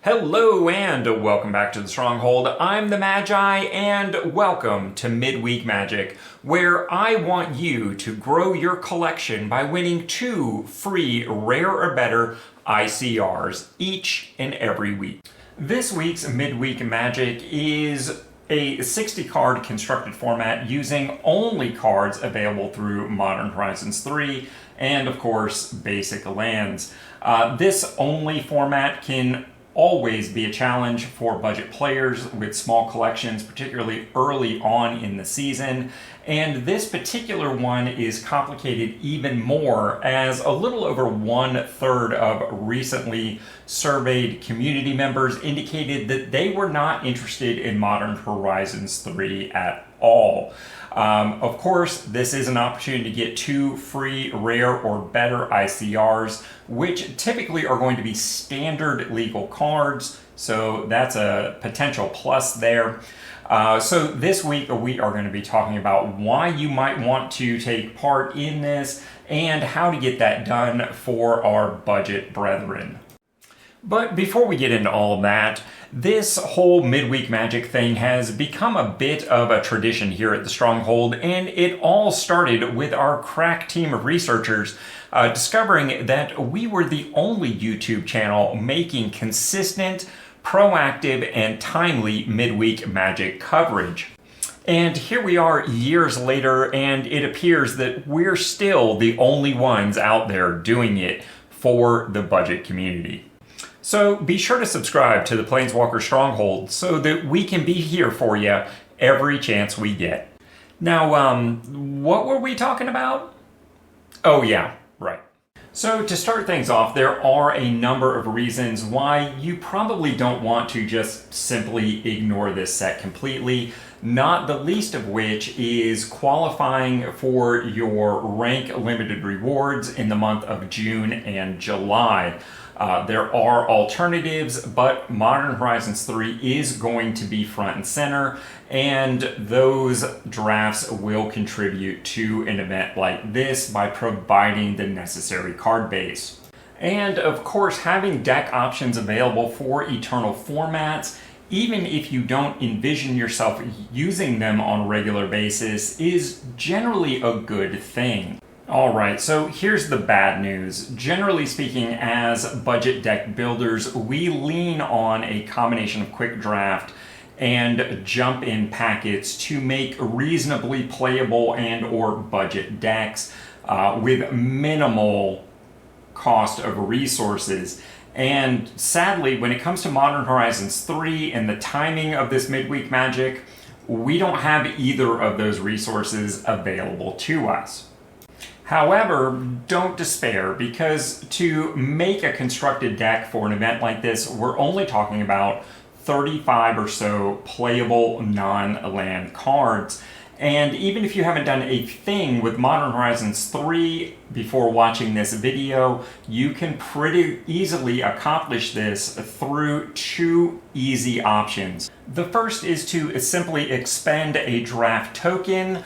Hello and welcome back to the Stronghold. I'm the Magi and welcome to Midweek Magic, where I want you to grow your collection by winning 2 free rare or better ICRs each and every week. This week's Midweek Magic is a 60 card constructed format using only cards available through Modern Horizons 3 and of course basic lands. This only format can always be a challenge for budget players with small collections, particularly early on in the season. And this particular one is complicated even more as a little over 1/3 of recently surveyed community members indicated that they were not interested in Modern Horizons 3 at all. Of course, this is an opportunity to get 2 free rare or better ICRs, which typically are going to be standard legal cards, so that's a potential plus there. So this week we are going to be talking about why you might want to take part in this and how to get that done for our budget brethren. But before we get into all of that, this whole Midweek Magic thing has become a bit of a tradition here at the Stronghold, and it all started with our crack team of researchers discovering that we were the only YouTube channel making consistent, proactive, and timely Midweek Magic coverage. And here we are years later, and it appears that we're still the only ones out there doing it for the budget community. So be sure to subscribe to the Planeswalker Stronghold so that we can be here for you every chance we get. Now, what were we talking about? Oh yeah, right. So to start things off, there are a number of reasons why you probably don't want to just simply ignore this set completely, not the least of which is qualifying for your rank limited rewards in the month of June and July. There are alternatives, but Modern Horizons 3 is going to be front and center, and those drafts will contribute to an event like this by providing the necessary card base. And of course, having deck options available for Eternal formats, even if you don't envision yourself using them on a regular basis, is generally a good thing. Alright, so here's the bad news. Generally speaking, as budget deck builders, we lean on a combination of quick draft and jump in packets to make reasonably playable and or budget decks with minimal cost of resources. And sadly, when it comes to Modern Horizons 3 and the timing of this Midweek Magic, we don't have either of those resources available to us. However, don't despair, because to make a constructed deck for an event like this, we're only talking about 35 or so playable non-land cards. And even if you haven't done a thing with Modern Horizons 3 before watching this video, you can pretty easily accomplish this through 2 easy options. The first is to simply expend a draft token,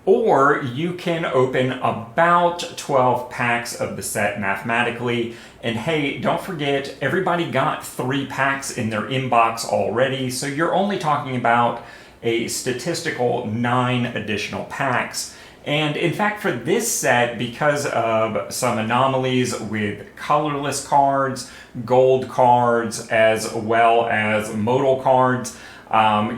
or you can open about 12 packs of the set mathematically. And hey, don't forget, everybody got 3 packs in their inbox already, so you're only talking about a statistical 9 additional packs. And in fact, for this set, because of some anomalies with colorless cards, gold cards, as well as modal cards,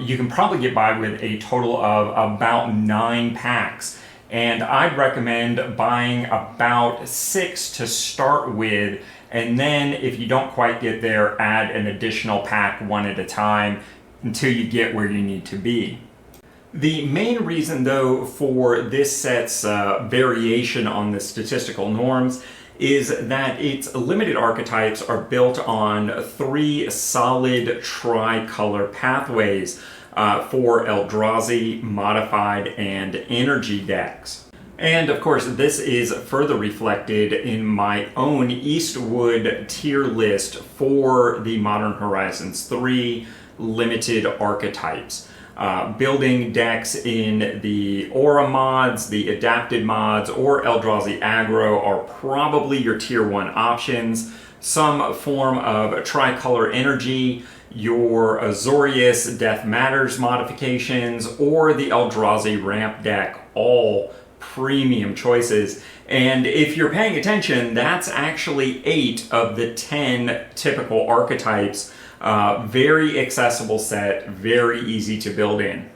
you can probably get by with a total of about 9 packs. And I'd recommend buying about 6 to start with, and then if you don't quite get there, add an additional pack one at a time until you get where you need to be. The main reason, though, for this set's variation on the statistical norms is that its limited archetypes are built on 3 solid tricolor pathways for Eldrazi, Modified, and Energy decks. And of course, this is further reflected in my own Eastwood tier list for the Modern Horizons 3 limited archetypes. Building decks in the Aura mods, the Adapted mods, or Eldrazi Aggro are probably your tier 1 options. some form of tricolor energy, your Azorius Death Matters modifications, or the Eldrazi ramp deck, all premium choices. And if you're paying attention, that's actually 8 of the 10 typical archetypes. Very accessible set, very easy to build in.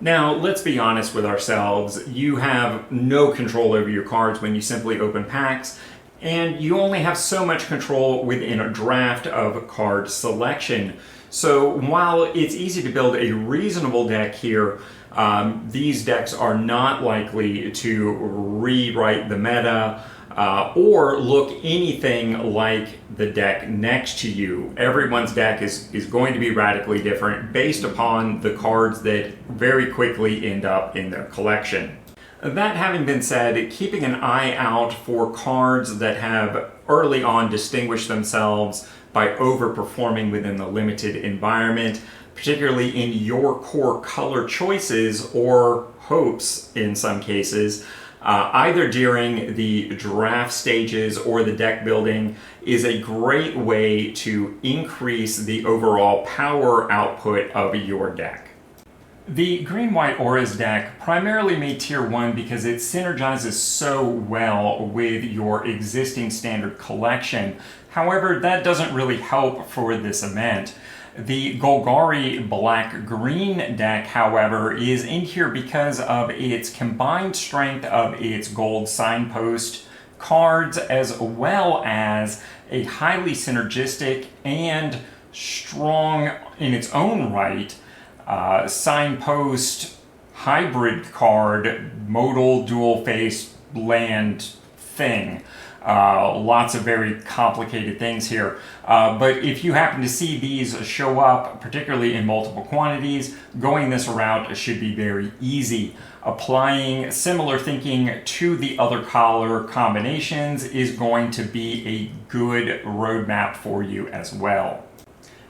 Now, let's be honest with ourselves. You have no control over your cards when you simply open packs, and you only have so much control within a draft of card selection. So while it's easy to build a reasonable deck here, these decks are not likely to rewrite the meta or look anything like the deck next to you. Everyone's deck is going to be radically different based upon the cards that very quickly end up in their collection. That having been said, keeping an eye out for cards that have early on distinguished themselves by overperforming within the limited environment, particularly in your core color choices or hopes in some cases, either during the draft stages or the deck building, is a great way to increase the overall power output of your deck. The Green-White Auras deck primarily made Tier 1 because it synergizes so well with your existing standard collection. However, that doesn't really help for this event. The Golgari Black-Green deck, however, is in here because of its combined strength of its gold signpost cards, as well as a highly synergistic and strong in its own right signpost hybrid card, modal dual-face land thing. Lots of very complicated things here. But if you happen to see these show up, particularly in multiple quantities, going this route should be very easy. Applying similar thinking to the other color combinations is going to be a good roadmap for you as well.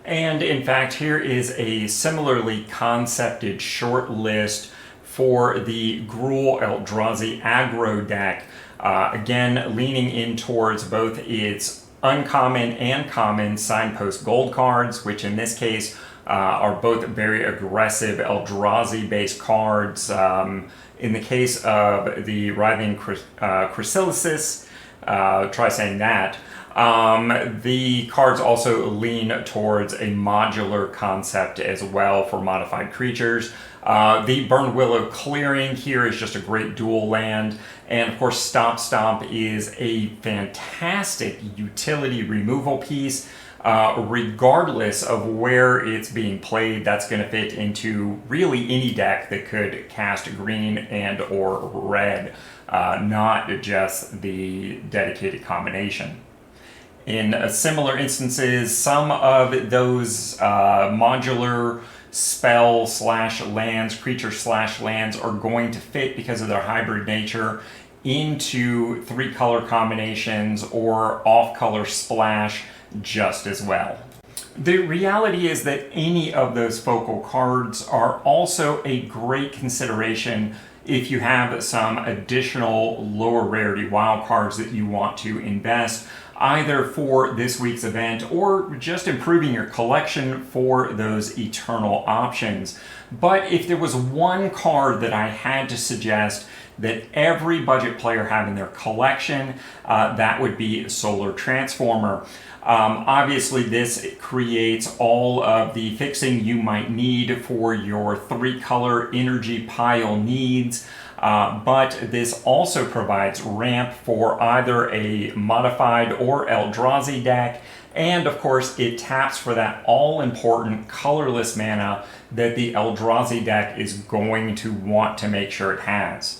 And in fact, here is a similarly concepted short list for the Gruul Eldrazi aggro deck. Again, leaning in towards both its uncommon and common signpost gold cards, which in this case are both very aggressive Eldrazi-based cards. In the case of the Writhing Chrysalisis, try saying that. The cards also lean towards a modular concept as well for modified creatures. The Burn Willow Clearing here is just a great dual land, and of course Stomp Stomp is a fantastic utility removal piece. Regardless of where it's being played, that's going to fit into really any deck that could cast green and or red, not just the dedicated combination. In similar instances, some of those modular spell/lands, creature/lands are going to fit because of their hybrid nature into 3 color combinations or off-color splash just as well. The reality is that any of those focal cards are also a great consideration if you have some additional lower rarity wild cards that you want to invest, either for this week's event or just improving your collection for those eternal options. But if there was one card that I had to suggest that every budget player have in their collection, that would be Solar Transformer. Obviously, this creates all of the fixing you might need for your 3-color energy pile needs, but this also provides ramp for either a modified or Eldrazi deck, and of course it taps for that all-important colorless mana that the Eldrazi deck is going to want to make sure it has.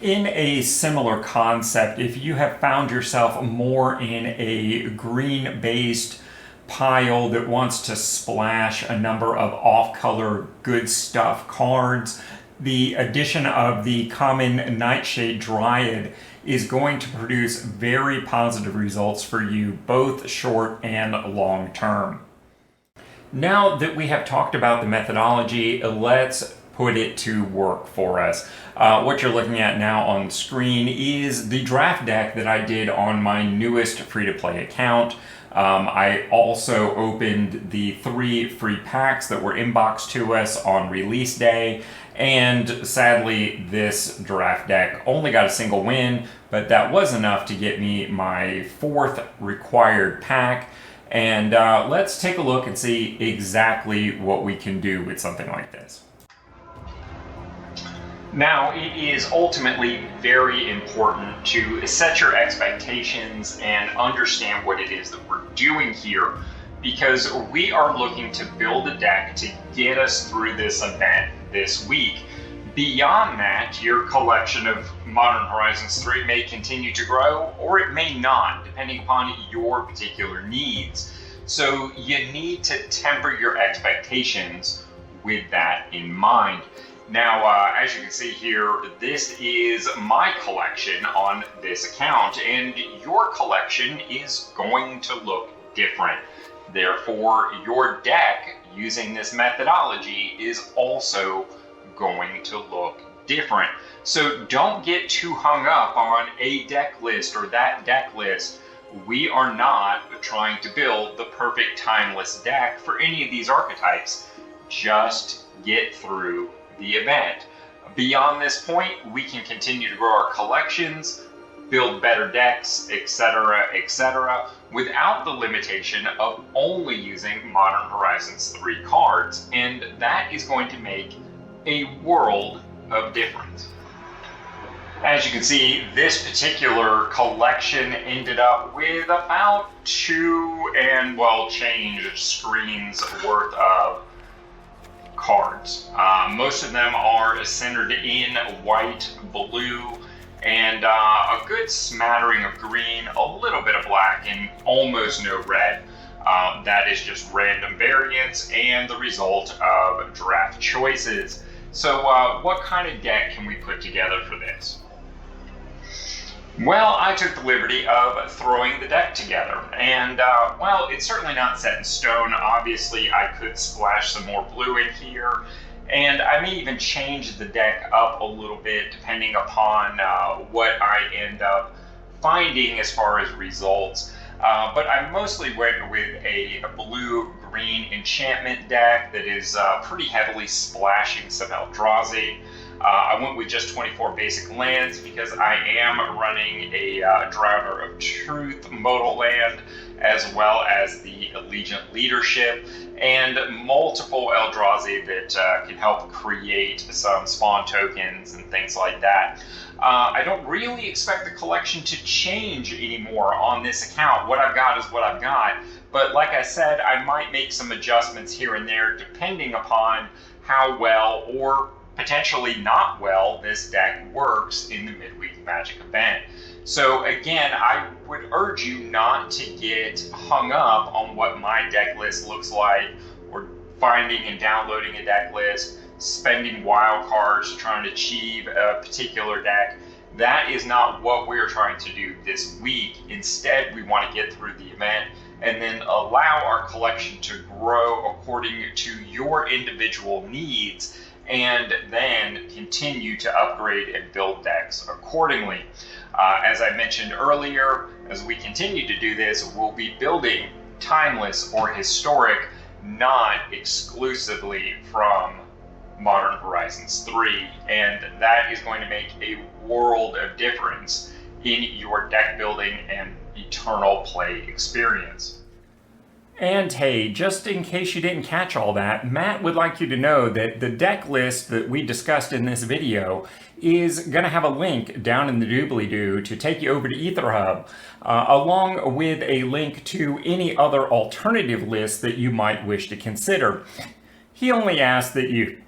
In a similar concept, if you have found yourself more in a green-based pile that wants to splash a number of off-color good stuff cards, the addition of the common Nightshade Dryad is going to produce very positive results for you, both short and long term. Now that we have talked about the methodology, let's put it to work for us. What you're looking at now on screen is the draft deck that I did on my newest free-to-play account. I also opened the 3 free packs that were inboxed to us on release day, and sadly this draft deck only got a single win, but that was enough to get me my 4th required pack. And let's take a look and see exactly what we can do with something like this. Now, it is ultimately very important to set your expectations and understand what it is that we're doing here, because we are looking to build a deck to get us through this event this week. Beyond that, your collection of Modern Horizons 3 may continue to grow, or it may not, depending upon your particular needs. So you need to temper your expectations with that in mind. Now, as you can see here, this is my collection on this account, and your collection is going to look different. Therefore, your deck using this methodology is also going to look different. So don't get too hung up on a deck list or that deck list. We are not trying to build the perfect timeless deck for any of these archetypes. Just get through the event. Beyond this point, we can continue to grow our collections, build better decks, etc., etc., without the limitation of only using Modern Horizons 3 cards, and that is going to make a world of difference. As you can see, this particular collection ended up with about 2 and, well, change screens worth of cards. Most of them are centered in white, blue, and a good smattering of green, a little bit of black, and almost no red. That is just random variants and the result of draft choices. So what kind of deck can we put together for this? Well, I took the liberty of throwing the deck together, and well, it's certainly not set in stone. Obviously, I could splash some more blue in here, and I may even change the deck up a little bit depending upon what I end up finding as far as results. But I mostly went with a blue-green enchantment deck that is pretty heavily splashing some Eldrazi. I went with just 24 basic lands because I am running a Drowner of Truth modal land, as well as the Allegiant Leadership, and multiple Eldrazi that can help create some spawn tokens and things like that. I don't really expect the collection to change anymore on this account. What I've got is what I've got, but like I said, I might make some adjustments here and there depending upon how well or potentially not well this deck works in the Midweek Magic event. So again, I would urge you not to get hung up on what my deck list looks like, or finding and downloading a deck list, spending wild cards trying to achieve a particular deck. That is not what we're trying to do this week. Instead, we want to get through the event and then allow our collection to grow according to your individual needs, and then continue to upgrade and build decks accordingly. As I mentioned earlier, as we continue to do this, we'll be building timeless or historic, not exclusively from Modern Horizons 3, and that is going to make a world of difference in your deck building and eternal play experience. And hey, just in case you didn't catch all that, Matt would like you to know that the deck list that we discussed in this video is going to have a link down in the doobly-doo to take you over to Aetherhub, along with a link to any other alternative lists that you might wish to consider. He only asked that you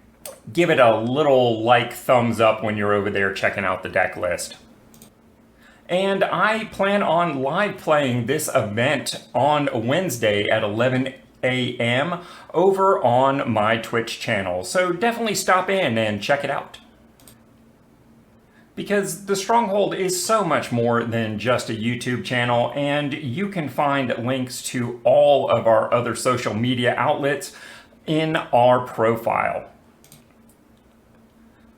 give it a little thumbs up when you're over there checking out the deck list. And I plan on live playing this event on Wednesday at 11 a.m. over on my Twitch channel, so definitely stop in and check it out. Because the Stronghold is so much more than just a YouTube channel, and you can find links to all of our other social media outlets in our profile.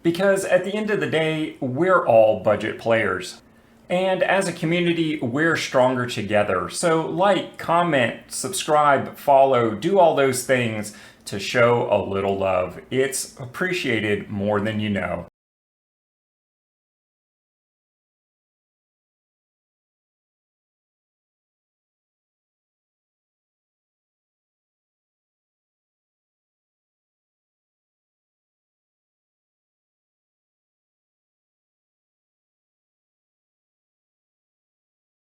Because at the end of the day, we're all budget players. And as a community, we're stronger together. So like, comment, subscribe, follow, do all those things to show a little love. It's appreciated more than you know.